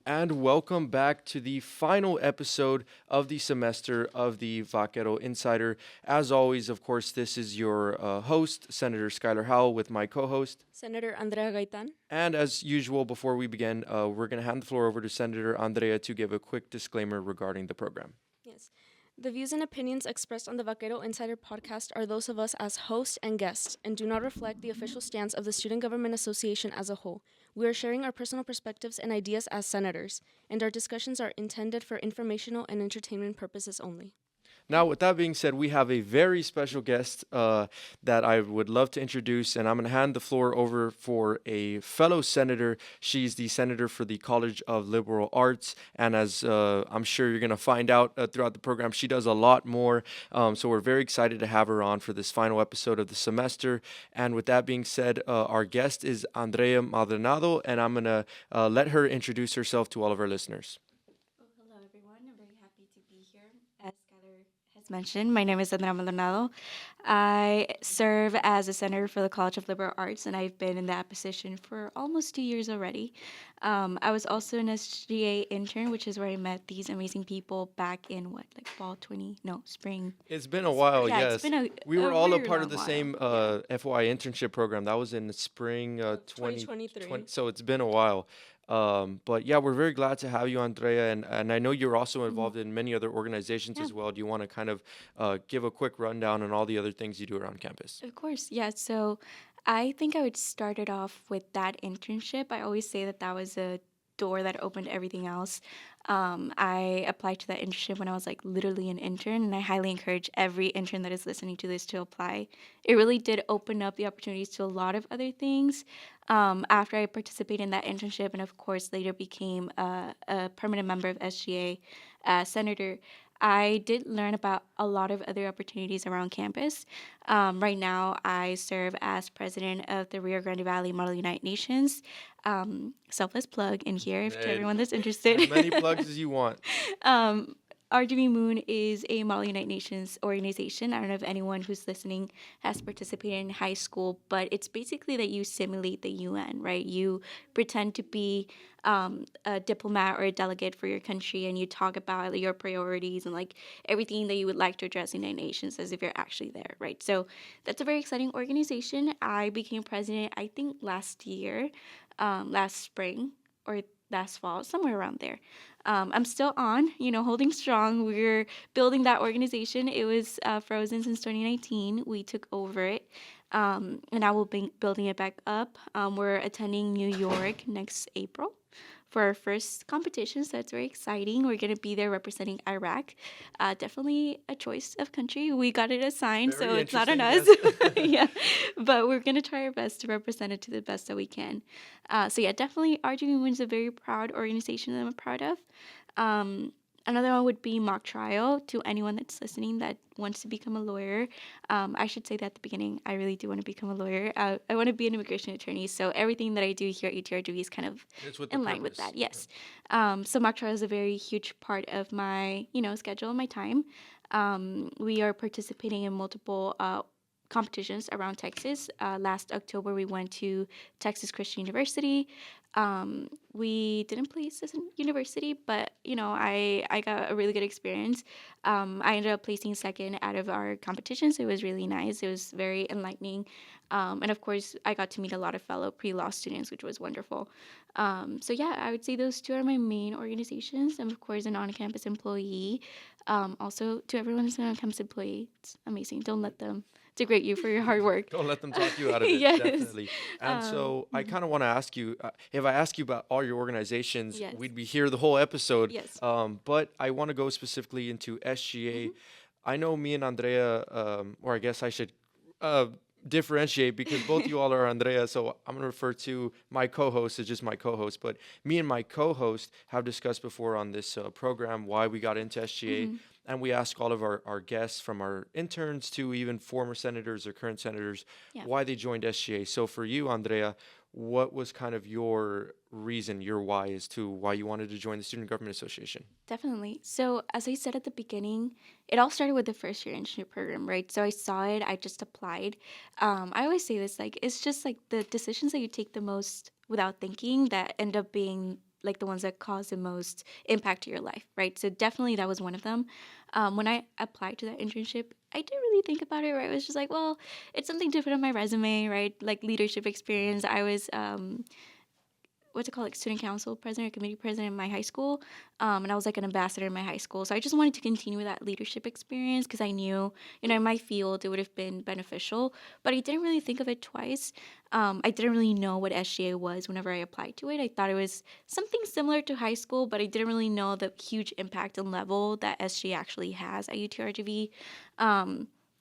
And welcome back to the final episode of the semester of the Vaquero Insider. As always, of course, this is your host, Senator Skylar Howell, with my co host. Senator Andrea Gaitan. And as usual, before we begin, we're going to hand the floor over to Senator Andrea to give a quick disclaimer regarding the program. Yes. The views and opinions expressed on the Vaquero Insider podcast are those of us as hosts and guests and do not reflect the official stance of the Student Government Association as a whole. We are sharing our personal perspectives and ideas as senators, and our discussions are intended for informational and entertainment purposes only. Now, with that being said, we have a very special guest that I would love to introduce, and I'm going to hand the floor over for a fellow senator. She's the senator for the College of Liberal Arts, and as I'm sure you're going to find out throughout the program, she does a lot more. So we're very excited to have her on for this final episode of the semester. And with that being said, our guest is Andrea Maldonado, and I'm going to let her introduce herself to all of our listeners. Well, hello, everyone. I'm very happy to be here. As Skylar has mentioned, my name is Sandra Maldonado. I serve as a senator for the College of Liberal Arts, and I've been in that position for almost 2 years already. I was also an SGA intern, which is where I met these amazing people back in fall 20, no, spring. It's been a while, Yeah, yes. it's been We were all a very part of long the while. same FY internship program. That was in the spring 2023. so it's been a while. But yeah, we're very glad to have you, Andrea. And I know you're also involved in many other organizations Yeah. as well. Do you want to kind of give a quick rundown on all the other things you do around campus? Of course, yeah. So I think I would start it off with that internship. I always say that that was a door that opened everything else. I applied to that internship when I was like literally an intern, and I highly encourage every intern that is listening to this to apply. It really did open up the opportunities to a lot of other things. After I participated in that internship, and of course later became a permanent member of SGA, senator. I did learn about a lot of other opportunities around campus. Right now, I serve as president of the Rio Grande Valley Model United Nations. Selfless plug in here if to Hey, everyone that's interested. as many plugs as you want. um, RGB Moon is a Model United Nations organization. I don't know if anyone who's listening has participated in high school, but it's basically that you simulate the UN, right? You pretend to be a diplomat or a delegate for your country, and you talk about your priorities and like everything that you would like to address in the United Nations as if you're actually there, right? So that's a very exciting organization. I became president, I think, last year, last spring or last fall, somewhere around there. I'm still on, holding strong. We're building that organization. It was frozen since 2019. We took over it, and now we'll be building it back up. We're attending New York next April for our first competition, so that's very exciting. We're going to be there representing Iraq. Definitely a choice of country. We got it assigned, so Very it's not on us. interesting, yes. Yeah, but we're going to try our best to represent it to the best that we can. So yeah, definitely RGB Women's a very proud organization that I'm proud of. Um, Another one would be mock trial to anyone that's listening that wants to become a lawyer. I should say that at the beginning, I really do want to become a lawyer. I want to be an immigration attorney, so everything that I do here at UTRGV is kind of It's with the in line with purpose. that. Yes. So mock trial is a very huge part of my, schedule and my time. We are participating in multiple competitions around Texas. Last October, we went to Texas Christian University. We didn't place as a university, but I got a really good experience. I ended up placing second out of our competitions. It was really nice. It was very enlightening, and of course, I got to meet a lot of fellow pre-law students, which was wonderful. So yeah, I would say those two are my main organizations. And of course, an on-campus employee. Also, to everyone who's an on-campus employee, it's amazing. Don't let them degrade you for your hard work. Don't let them talk you out of it. Yes. Definitely. And so I kind of want to ask you, if I ask you about all your organizations, Yes. we'd be here the whole episode. Yes. But I want to go specifically into SGA. I know me and Andrea, or I guess I should uh, differentiate because both you all are Andrea. So I'm going to refer to my co-host as just my co-host. But me and my co-host have discussed before on this program why we got into SGA. And we ask all of our guests, from our interns to even former senators or current senators, Yeah. why they joined SGA. So for you, Andrea, what was kind of your reason, your why as to why you wanted to join the Student Government Association? Definitely. So, as I said at the beginning, it all started with the first year internship program, right? So, I saw it, I just applied. I always say this, like, it's just like the decisions that you take the most without thinking that end up being like the ones that cause the most impact to your life, right? So definitely that was one of them. When I applied to that internship, I didn't really think about it, right? It was just like, well, it's something different on my resume, right? Like leadership experience. I was what's it called, like student council president or committee president in my high school, and I was like an ambassador in my high school. So I just wanted to continue with that leadership experience because I knew, in my field it would have been beneficial. But I didn't really think of it twice. I didn't really know what SGA was whenever I applied to it. I thought it was something similar to high school, but I didn't really know the huge impact and level that SGA actually has at UTRGV.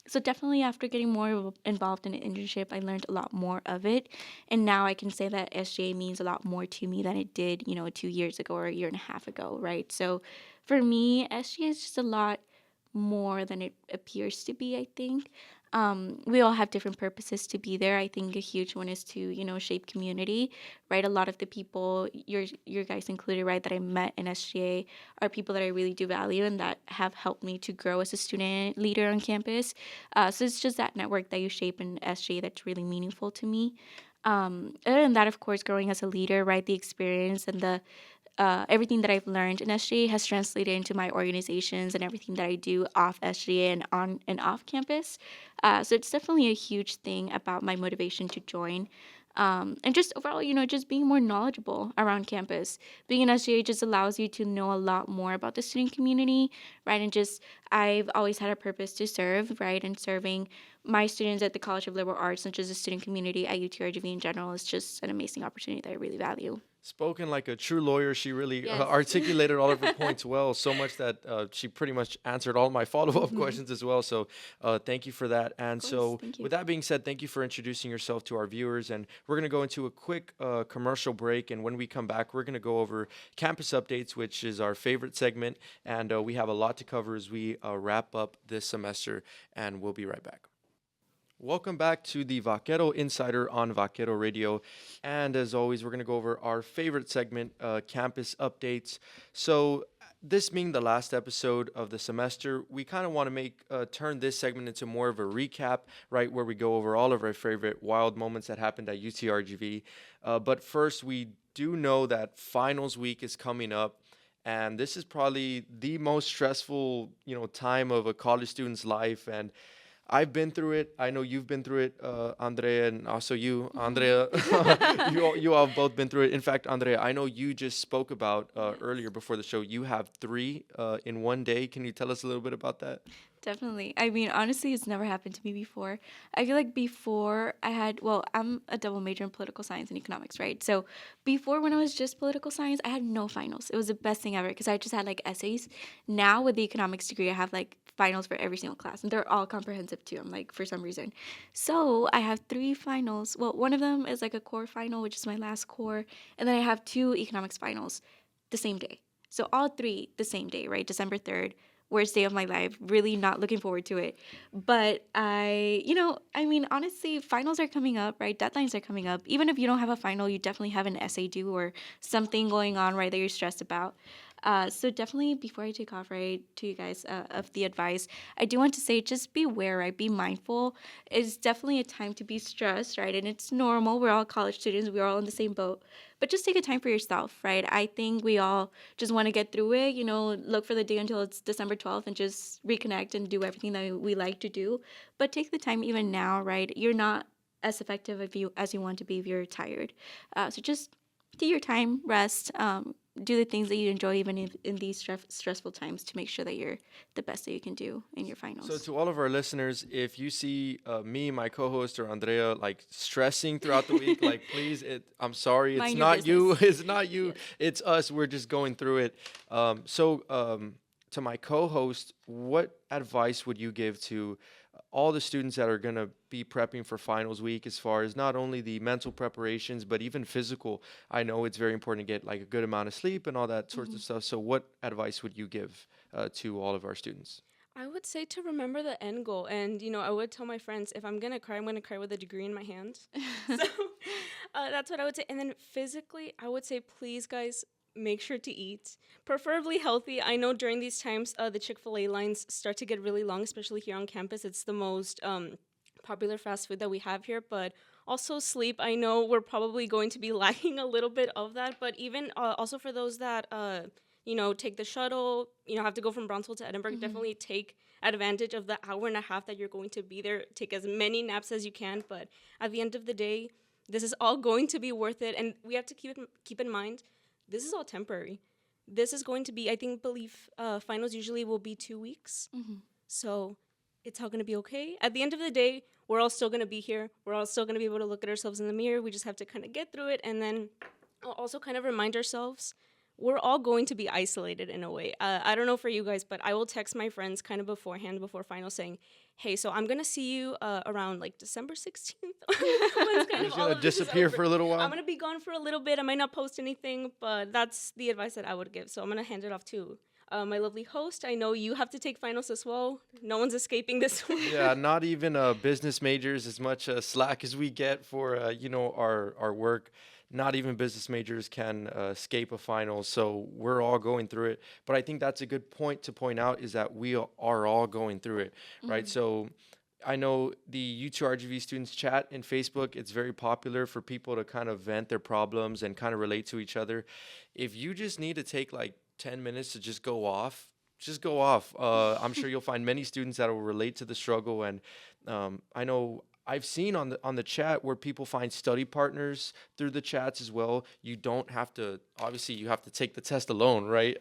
So definitely after getting more involved in an internship, I learned a lot more of it. And now I can say that SGA means a lot more to me than it did, 2 years ago or a year and a half ago, right? So for me, SGA is just a lot more than it appears to be, I think. We all have different purposes to be there. I think a huge one is to, shape community, right? A lot of the people, your guys included, right, that I met in SGA are people that I really do value and that have helped me to grow as a student leader on campus. So it's just that network that you shape in SGA that's really meaningful to me. Other than that, of course, growing as a leader, right, the experience and the everything that I've learned in SGA has translated into my organizations and everything that I do off SGA and on and off campus. So it's definitely a huge thing about my motivation to join. And just overall, just being more knowledgeable around campus. Being in SGA just allows you to know a lot more about the student community, right? And just, I've always had a purpose to serve, right? And serving my students at the College of Liberal Arts and just the student community at UTRGV in general is just an amazing opportunity that I really value. Spoken like a true lawyer, she really Yes. articulated all of her points well, so much that she pretty much answered all my follow-up questions as well. So thank you for that. And so Thank you. with that being said, thank you for introducing yourself to our viewers. And we're going to go into a quick commercial break. And when we come back, we're going to go over campus updates, which is our favorite segment. And we have a lot to cover as we wrap up this semester. And we'll be right back. Welcome back to the Vaquero Insider on Vaquero Radio. And as always, we're going to go over our favorite segment, campus updates. So this being the last episode of the semester, we kind of want to turn this segment into more of a recap, right, where we go over all of our favorite wild moments that happened at UTRGV. But first, we do know that finals week is coming up. And this is probably the most stressful, time of a college student's life. And I've been through it. I know you've been through it, Andrea, and also you, Andrea. you all both been through it. In fact, Andrea, I know you just spoke about earlier before the show. You have 3 in one day. Can you tell us a little bit about that? Definitely. I mean, honestly, it's never happened to me before. I feel like before I'm a double major in political science and economics, right? So before, when I was just political science, I had no finals. It was the best thing ever because I just had like essays. Now with the economics degree, I have like finals for every single class and they're all comprehensive too. I'm like, for some reason. So I have 3 finals. Well, one of them is like a core final, which is my last core. And then I have 2 economics finals the same day. So all 3 the same day, right? December 3rd. Worst day of my life. Really not looking forward to it. But honestly, finals are coming up, right? Deadlines are coming up. Even if you don't have a final, you definitely have an essay due or something going on, right, that you're stressed about. So definitely before I take off, right, to you guys of the advice, I do want to say just beware, right? Be mindful. It's definitely a time to be stressed, right? And it's normal. We're all college students. We're all in the same boat. But just take a time for yourself, right? I think we all just want to get through it, look for the day until it's December 12th and just reconnect and do everything that we like to do. But take the time even now, right? You're not as effective as you want to be if you're tired. So just take your time, rest, do the things that you enjoy even in these stressful times to make sure that you're the best that you can do in your finals. So to all of our listeners, if you see me, my co-host, or Andrea like stressing throughout the week, like please, I'm sorry, it's not you. It's not you. Yes. It's us. We're just going through it. To my co-host, what advice would you give to all the students that are going to be prepping for finals week, as far as not only the mental preparations, but even physical? I know it's very important to get like a good amount of sleep and all that sorts of stuff. So what advice would you give to all of our students? I would say to remember the end goal. And, I would tell my friends, if I'm going to cry, I'm going to cry with a degree in my hand. So that's what I would say. And then physically, I would say, please, guys, make sure to eat, preferably healthy. I know during these times, the Chick-fil-A lines start to get really long, especially here on campus. It's the most popular fast food that we have here, but Also, sleep. I know we're probably going to be lacking a little bit of that, but even also for those that, take the shuttle, have to go from Brownsville to Edinburgh, definitely take advantage of the hour and a half that you're going to be there. Take as many naps as you can, but at the end of the day, this is all going to be worth it. And we have to keep in mind, this is all temporary. This is going to be, believe finals usually will be 2 weeks. So it's all going to be okay. At the end of the day, we're all still going to be here. We're all still going to be able to look at ourselves in the mirror. We just have to kind of get through it. And then also kind of remind ourselves we're all going to be isolated in a way. I don't know for you guys, but I will text my friends kind of beforehand, before finals, saying, hey, so I'm going to see you around like December 16th. You're going to disappear for a little while? I'm going to be gone for a little bit. I might not post anything, but that's the advice that I would give. So I'm going to hand it off to my lovely host. I know you have to take finals as well. No one's escaping this one. Yeah, not even business majors, as much slack as we get for, our work. Not even business majors can escape a final, so we're all going through it. But I think that's a good point to point out, is that we are all going through it, right? So I know the U2RGV students chat in Facebook, it's very popular for people to kind of vent their problems and kind of relate to each other. If you just need to take like 10 minutes to just go off, just go off. I'm sure you'll find many students that will relate to the struggle. And I know I've seen on the chat where people find study partners through the chats as well. You don't have to, obviously you have to take the test alone, right?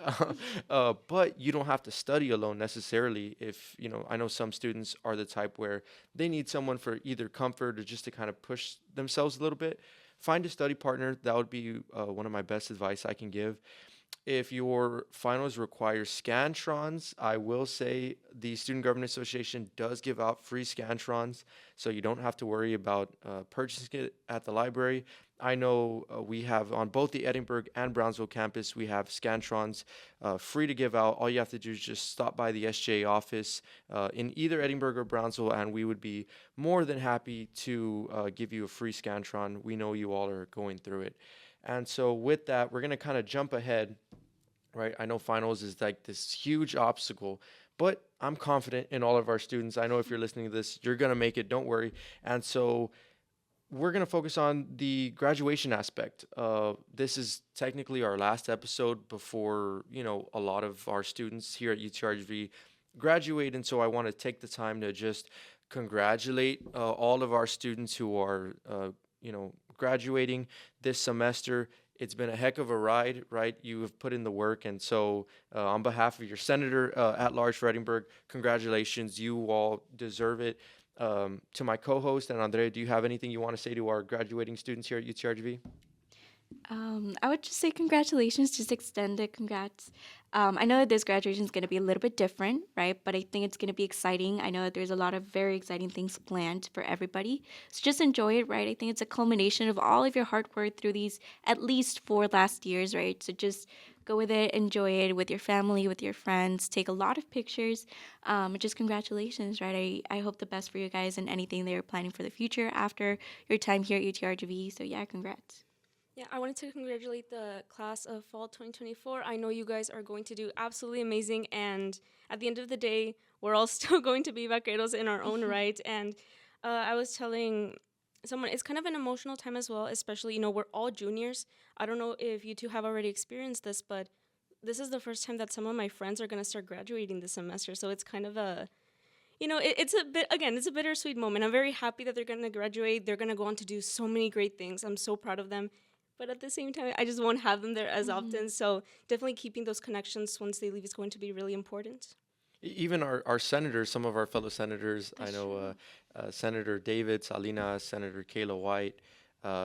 But you don't have to study alone necessarily. If, I know some students are the type where they need someone for either comfort or just to kind of push themselves a little bit. Find a study partner. That would be one of my best advice I can give. If your finals require Scantrons, I will say the Student Government Association does give out free Scantrons, so you don't have to worry about purchasing it at the library. I know we have on both the Edinburgh and Brownsville campus, we have Scantrons free to give out. All you have to do is just stop by the SJA office in either Edinburgh or Brownsville, and we would be more than happy to give you a free Scantron. We know you all are going through it. And so with that, we're going to kind of jump ahead, right? I know finals is like this huge obstacle, but I'm confident in all of our students. I know if you're listening to this, you're going to make it, don't worry. And so we're going to focus on the graduation aspect. This is technically our last episode before, a lot of our students here at UTRGV graduate. And so I want to take the time to just congratulate all of our students who are, graduating this semester. It's been a heck of a ride, right? You have put in the work. And so on behalf of your senator at large for Edinburgh, congratulations. You all deserve it. To my co-host and Andrea, do you have anything you want to say to our graduating students here at UTRGV? I would just say congratulations, just extend it, congrats. I know that this graduation is going to be a little bit different, right? But I think it's going to be exciting. I know that there's a lot of very exciting things planned for everybody. So just enjoy it, right? I think it's a culmination of all of your hard work through these at least 4 last years, right? So just go with it, enjoy it with your family, with your friends, take a lot of pictures. Just congratulations, right? I hope the best for you guys and anything that you're planning for the future after your time here at UTRGV. So yeah, congrats. Yeah, I wanted to congratulate the class of fall 2024. I know you guys are going to do absolutely amazing, and at the end of the day, we're all still going to be vaqueros in our own right. And I was telling someone, it's kind of an emotional time as well, especially, we're all juniors. I don't know if you two have already experienced this, but this is the first time that some of my friends are going to start graduating this semester, so it's kind of a... it's a bittersweet moment. I'm very happy that they're going to graduate. They're going to go on to do so many great things. I'm so proud of them. But at the same time, I just won't have them there as often. So definitely keeping those connections once they leave is going to be really important. Even our senators, some of our fellow senators, That's I know Senator David Salinas, Senator Kayla White,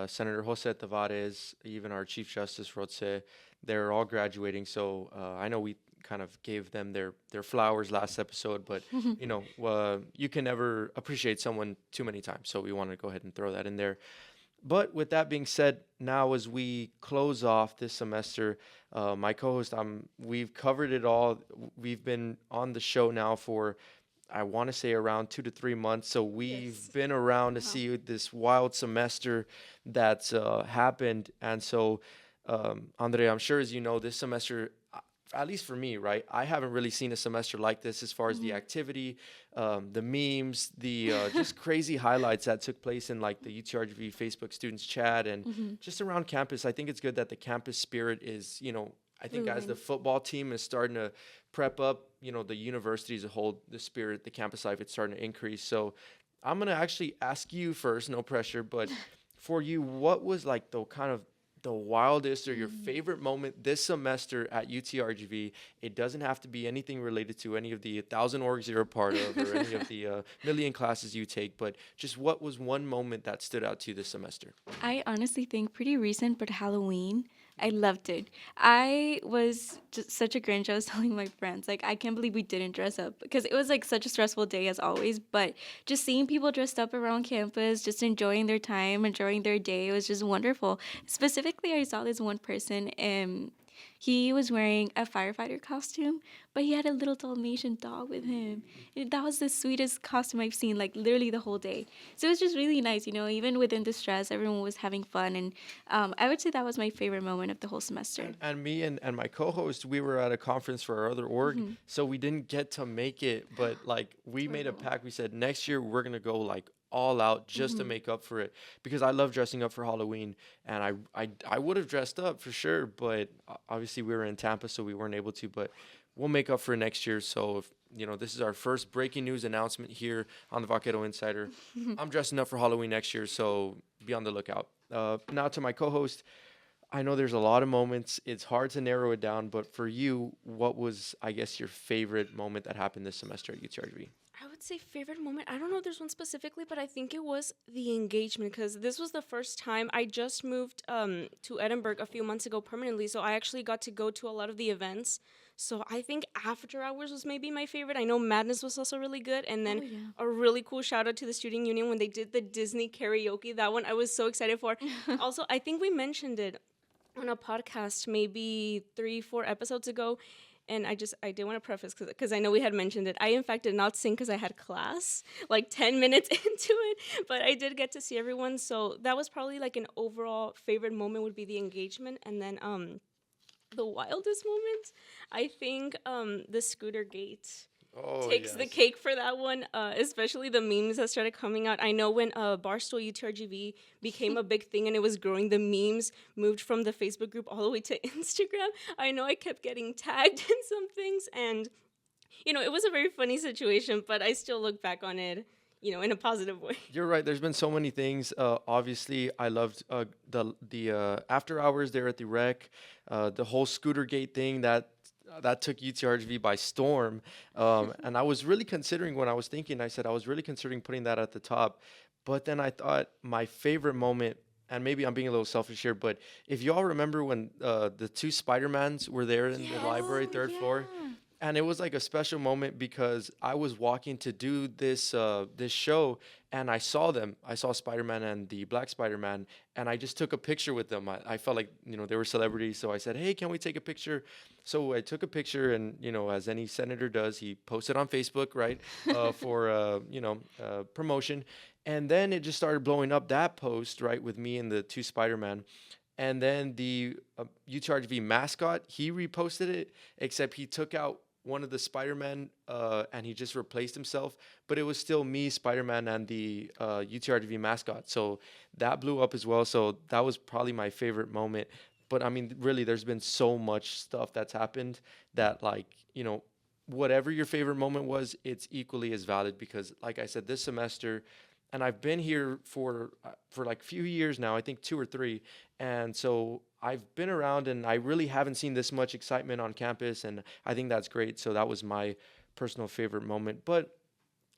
Senator Jose Tavares, even our Chief Justice Rotse, they're all graduating. So I know we kind of gave them their flowers last episode, but you can never appreciate someone too many times. So we want to go ahead and throw that in there. But with that being said, now as we close off this semester, my co-host, we've covered it all. We've been on the show now for, I want to say, around 2 to 3 months. So we've been around to see this wild semester that's happened. And so, Andrea, I'm sure as you know, this semester at least for me, right? I haven't really seen a semester like this as far as the activity, the memes, the just crazy highlights that took place in like the UTRGV Facebook students chat and just around campus. I think it's good that the campus spirit is, I think as the football team is starting to prep up, the university as a whole, the spirit, the campus life, it's starting to increase. So I'm going to actually ask you first, no pressure, but for you, what was like the kind of the wildest or your favorite moment this semester at UTRGV? It doesn't have to be anything related to any of the 1,000 orgs you're a part of or any of the million classes you take, but just what was one moment that stood out to you this semester? I honestly think pretty recent, but Halloween. I loved it. I was just such a Grinch. I was telling my friends, like, I can't believe we didn't dress up because it was like such a stressful day as always. But just seeing people dressed up around campus, just enjoying their time, enjoying their day, it was just wonderful. Specifically, I saw this one person, he was wearing a firefighter costume, but he had a little Dalmatian dog with him. And that was the sweetest costume I've seen, like literally the whole day. So it was just really nice, even within the stress, everyone was having fun. And I would say that was my favorite moment of the whole semester. And me and my co-host, we were at a conference for our other org, so we didn't get to make it, but like we made a pact. We said next year we're gonna go like all out just to make up for it, because I love dressing up for Halloween, and I would have dressed up for sure, but obviously we were in Tampa, so we weren't able to. But we'll make up for it next year. So if this is our first breaking news announcement here on the Vaquero Insider. I'm dressing up for Halloween next year, so be on the lookout. Now to my co-host. I know there's a lot of moments. It's hard to narrow it down, but for you, what was, I guess, your favorite moment that happened this semester at UTRGV? I would say favorite moment. I don't know if there's one specifically, but I think it was the engagement, because this was the first time. I just moved to Edinburgh a few months ago permanently, so I actually got to go to a lot of the events. So I think After Hours was maybe my favorite. I know Madness was also really good. And then a really cool shout out to the Student Union when they did the Disney karaoke. That one I was so excited for. Also, I think we mentioned it on a podcast maybe 3-4 episodes ago. And I did want to preface, because I know we had mentioned it. I, in fact, did not sing because I had class like 10 minutes into it. But I did get to see everyone. So that was probably like an overall favorite moment would be the engagement. And then the wildest moment, I think the Scooter Gate takes the cake for that one, especially the memes that started coming out. I know when Barstool UTRGV became a big thing and it was growing, the memes moved from the Facebook group all the way to Instagram. I know I kept getting tagged in some things, and, it was a very funny situation, but I still look back on it, in a positive way. You're right. There's been so many things. Obviously, I loved the After Hours there at the rec, the whole Scooter Gate thing that took UTRGV by storm. And I was really considering, when I was thinking, I said I was really considering putting that at the top. But then I thought my favorite moment, and maybe I'm being a little selfish here, but if you all remember when the two Spider-Mans were there in the library, third floor. And it was like a special moment because I was walking to do this show, and I saw them. I saw Spider-Man and the Black Spider-Man, and I just took a picture with them. I felt like, they were celebrities, so I said, hey, can we take a picture? So I took a picture, and, as any senator does, he posted on Facebook, right, for, promotion. And then it just started blowing up, that post, right, with me and the two Spider-Man. And then the UTRGV mascot, he reposted it, except he took out one of the Spider-Man and he just replaced himself. But it was still me, Spider-Man, and the UTRGV mascot. So that blew up as well. So that was probably my favorite moment. But, I mean, really, there's been so much stuff that's happened that, like, whatever your favorite moment was, it's equally as valid because, like I said, this semester, and I've been here for like a few years now, I think 2 or 3. And so I've been around and I really haven't seen this much excitement on campus. And I think that's great. So that was my personal favorite moment. But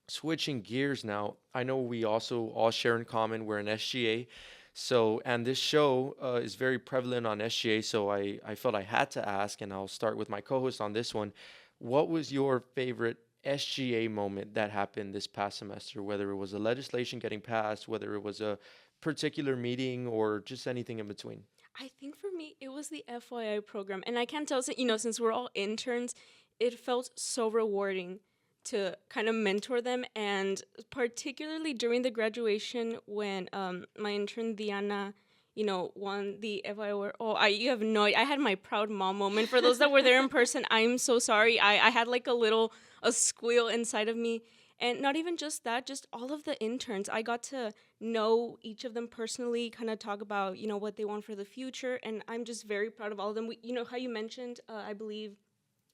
switching gears now, I know we also all share in common, we're an SGA. So, and this show is very prevalent on SGA. So I felt I had to ask, and I'll start with my co-host on this one. What was your favorite SGA moment that happened this past semester, whether it was a legislation getting passed, whether it was a particular meeting, or just anything in between? I think for me, it was the FYI program. And I can tell, since we're all interns, it felt so rewarding to kind of mentor them. And particularly during the graduation when my intern, Diana, won the FI award. Oh, you have no idea. I had my proud mom moment. For those that were there in person, I'm so sorry. I had like a squeal inside of me. And not even just that, just all of the interns. I got to know each of them personally, kind of talk about, what they want for the future. And I'm just very proud of all of them. How you mentioned, I believe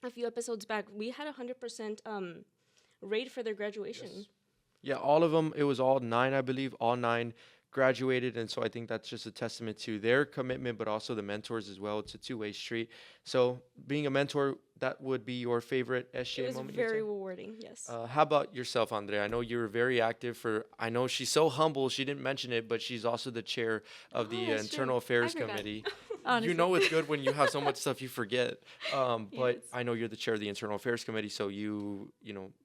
a few episodes back, we had 100% rate for their graduation. Yes. Yeah, all of them. It was all nine, I believe. All nine graduated, and so I think that's just a testament to their commitment, but also the mentors as well. It's a two-way street. So, being a mentor, that would be your favorite It SGA was moment. You'd very say? rewarding, yes. How about yourself, Andrea? I know you were very active for. I know she's so humble. She didn't mention it, but she's also the chair of the That's true. Internal Affairs I forgot. Committee. Honestly. You know it's good when you have so much stuff you forget. But Yes. I know you're the chair of the Internal Affairs Committee, so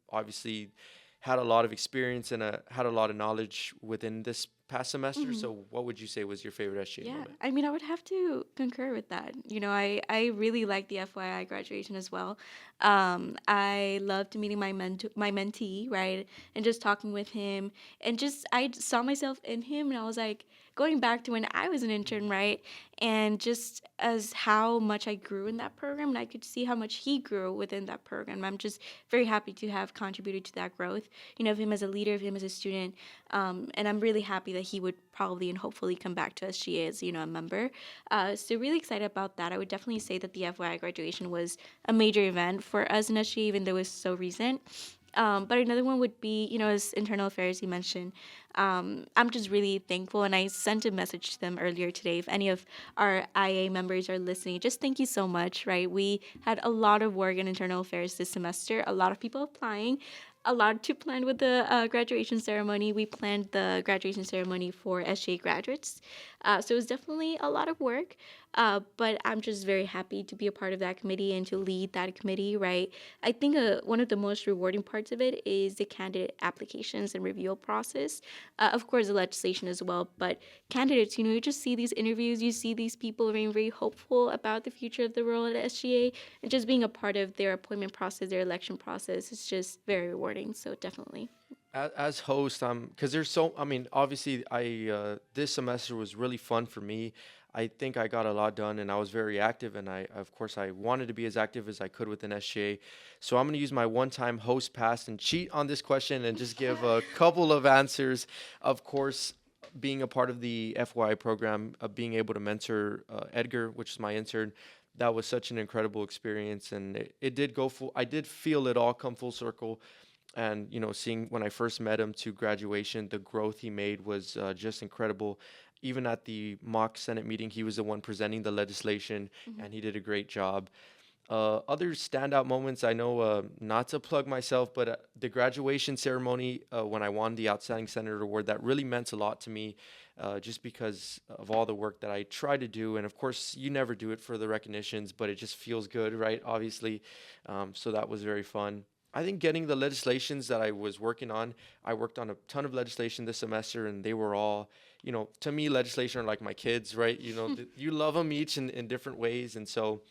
obviously had a lot of experience and had a lot of knowledge within this past semester. So what would you say was your favorite SGA Yeah, moment? I mean, I would have to concur with that. I really like the FYI graduation as well. I loved meeting my mentee, right, and just talking with him, and just I saw myself in him, and I was like going back to when I was an intern, right, and just as how much I grew in that program, and I could see how much he grew within that program. I'm just very happy to have contributed to that growth. Of him as a leader, of him as a student, and I'm really happy that he would probably and hopefully come back to SGA as a member. So really excited about that. I would definitely say that the FYI graduation was a major event for us in SGA, even though it was so recent. But another one would be, as internal affairs you mentioned. I'm just really thankful, and I sent a message to them earlier today. If any of our IA members are listening, just thank you so much, right? We had a lot of work in internal affairs this semester, a lot of people applying, a lot to plan with the graduation ceremony. We planned the graduation ceremony for SGA graduates. So it was definitely a lot of work, but I'm just very happy to be a part of that committee and to lead that committee, right? I think one of the most rewarding parts of it is the candidate applications and review process. Of course, the legislation as well, but candidates, you just see these interviews, you see these people being very hopeful about the future of the role at SGA, and just being a part of their appointment process, their election process, is just very rewarding. So definitely. As host, because I mean, obviously, this semester was really fun for me. I think I got a lot done, and I was very active, and of course, I wanted to be as active as I could within SGA. So I'm going to use my one-time host pass and cheat on this question and just give a couple of answers. Of course, being a part of the FYI program, being able to mentor Edgar, which is my intern, that was such an incredible experience, and it did go full. I did feel it all come full circle. And seeing when I first met him to graduation, the growth he made was just incredible. Even at the mock Senate meeting, he was the one presenting the legislation, and he did a great job. Other standout moments, I know, not to plug myself, but the graduation ceremony when I won the Outstanding Senator Award, that really meant a lot to me, just because of all the work that I try to do. And of course, you never do it for the recognitions, but it just feels good, right? Obviously. So that was very fun. I think getting the legislations that I was working on, I worked on a ton of legislation this semester, and they were all, to me, legislation are like my kids, right? You love them each in different ways. And so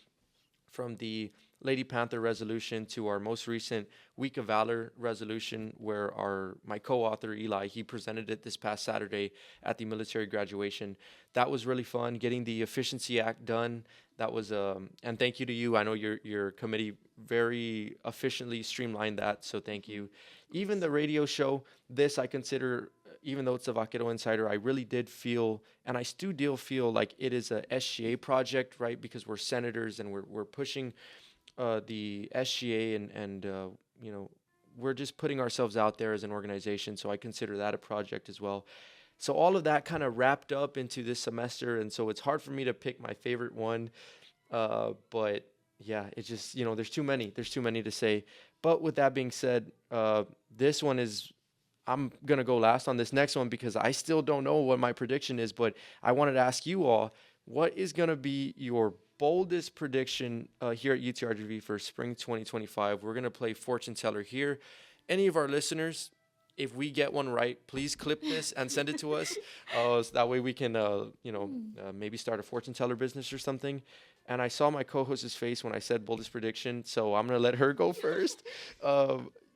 from the Lady Panther resolution to our most recent Week of Valor resolution, where my co-author Eli, he presented it this past Saturday at the military graduation. That was really fun. Getting the Efficiency Act done. That was and thank you to you. I know your committee very efficiently streamlined that, so thank you. Even the radio show, this I consider, even though it's a Vaquero Insider, I really did feel, and I still feel like it is a SGA project, right? Because we're senators and we're pushing the SGA, and we're just putting ourselves out there as an organization. So I consider that a project as well. So all of that kind of wrapped up into this semester, and so it's hard for me to pick my favorite one. But yeah, it's just, there's too many. There's too many to say. But with that being said, this one is, I'm going to go last on this next one because I still don't know what my prediction is. But I wanted to ask you all, what is going to be your boldest prediction here at UTRGV for spring 2025? We're going to play fortune teller here. Any of our listeners, if we get one right, please clip this and send it to us. So that way we can, maybe start a fortune teller business or something. And I saw my co-host's face when I said boldest prediction, so I'm going to let her go first.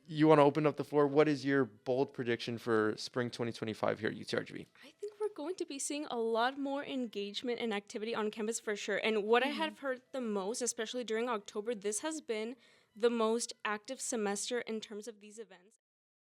You want to open up the floor? What is your bold prediction for spring 2025 here at UTRGV? I think we're going to be seeing a lot more engagement and activity on campus for sure. And what I have heard the most, especially during October, this has been the most active semester in terms of these events.